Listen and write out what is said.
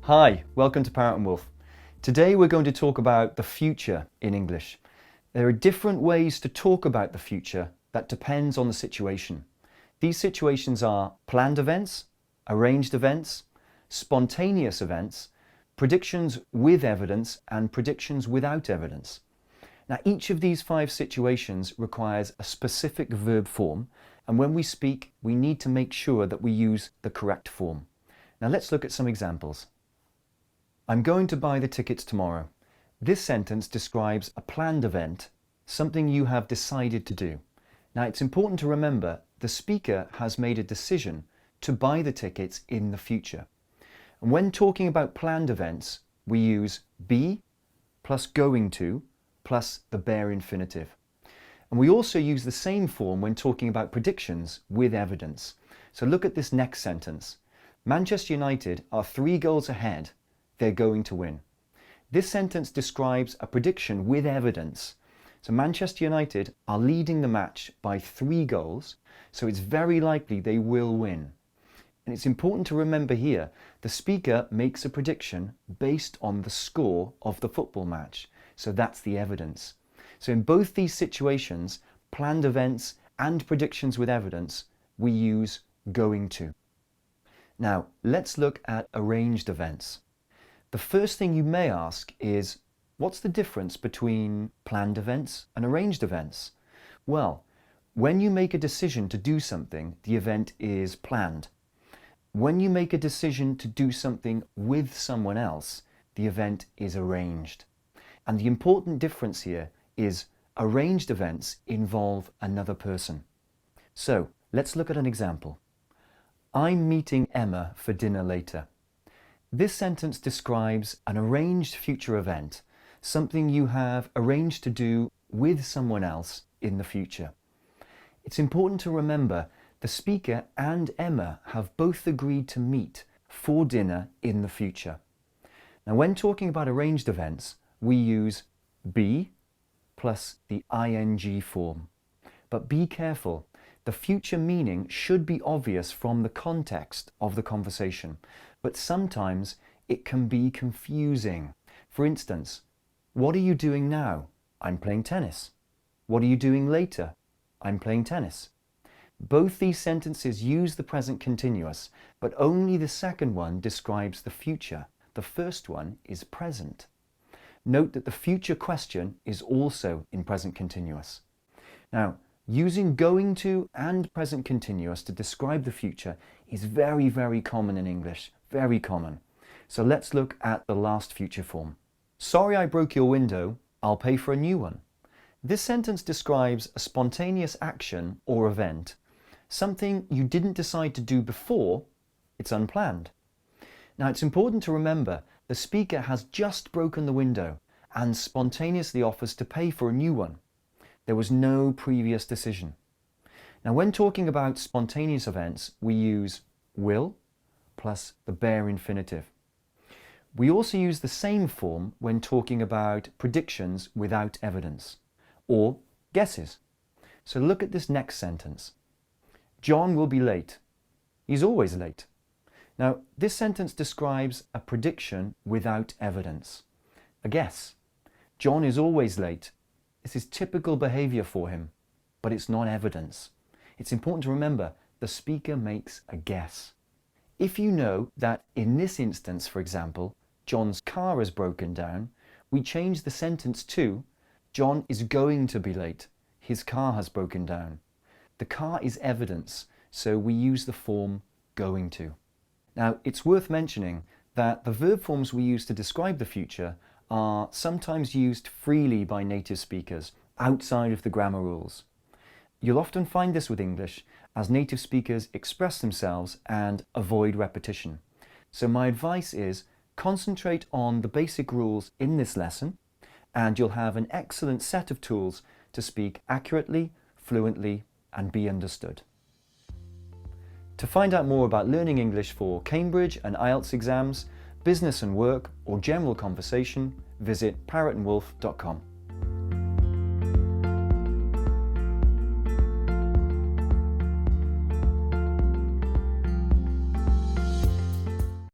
Hi, welcome to Parrot and Wolf. Today we're going to talk about the future in English. There are different ways to talk about the future that depends on the situation. These situations are planned events, arranged events, spontaneous events, predictions with evidence, and predictions without evidence. Now, each of these 5 situations requires a specific verb form, and when we speak, we need to make sure that we use the correct form. Now, let's look at some examples. I'm going to buy the tickets tomorrow. This sentence describes a planned event, something you have decided to do. Now, it's important to remember the speaker has made a decision to buy the tickets in the future. And when talking about planned events, we use be plus going to plus the bare infinitive. And we also use the same form when talking about predictions with evidence. So look at this next sentence. Manchester United are 3 goals ahead. They're going to win. This sentence describes a prediction with evidence. So Manchester United are leading the match by 3 goals, so it's very likely they will win. And it's important to remember here, the speaker makes a prediction based on the score of the football match. So that's the evidence. So in both these situations, planned events and predictions with evidence, we use going to. Now, let's look at arranged events. The first thing you may ask is, what's the difference between planned events and arranged events? Well, when you make a decision to do something, the event is planned. When you make a decision to do something with someone else, the event is arranged. And the important difference here is arranged events involve another person. So, let's look at an example. I'm meeting Emma for dinner later. This sentence describes an arranged future event, something you have arranged to do with someone else in the future. It's important to remember the speaker and Emma have both agreed to meet for dinner in the future. Now, when talking about arranged events, we use be plus the ing form. But be careful. The future meaning should be obvious from the context of the conversation, but sometimes it can be confusing. For instance, what are you doing now? I'm playing tennis. What are you doing later? I'm playing tennis. Both these sentences use the present continuous, but only the second one describes the future. The first one is present. Note that the future question is also in present continuous. Now, using going to and present continuous to describe the future is very, very common in English. Very common. So let's look at the last future form. Sorry I broke your window. I'll pay for a new one. This sentence describes a spontaneous action or event, something you didn't decide to do before. It's unplanned. Now, it's important to remember the speaker has just broken the window and spontaneously offers to pay for a new one. There was no previous decision. Now, when talking about spontaneous events, we use will plus the bare infinitive. We also use the same form when talking about predictions without evidence, or guesses. So look at this next sentence. John will be late. He's always late. Now, this sentence describes a prediction without evidence. A guess. John is always late. This is typical behavior for him, but it's not evidence. It's important to remember the speaker makes a guess. If you know that in this instance, for example, John's car has broken down, we change the sentence to John is going to be late. His car has broken down. The car is evidence, so we use the form going to. Now, it's worth mentioning that the verb forms we use to describe the future are sometimes used freely by native speakers outside of the grammar rules. You'll often find this with English as native speakers express themselves and avoid repetition. So my advice is concentrate on the basic rules in this lesson and you'll have an excellent set of tools to speak accurately, fluently, and be understood. To find out more about learning English for Cambridge and IELTS exams, business and work, or general conversation, visit ParrotandWolf.com.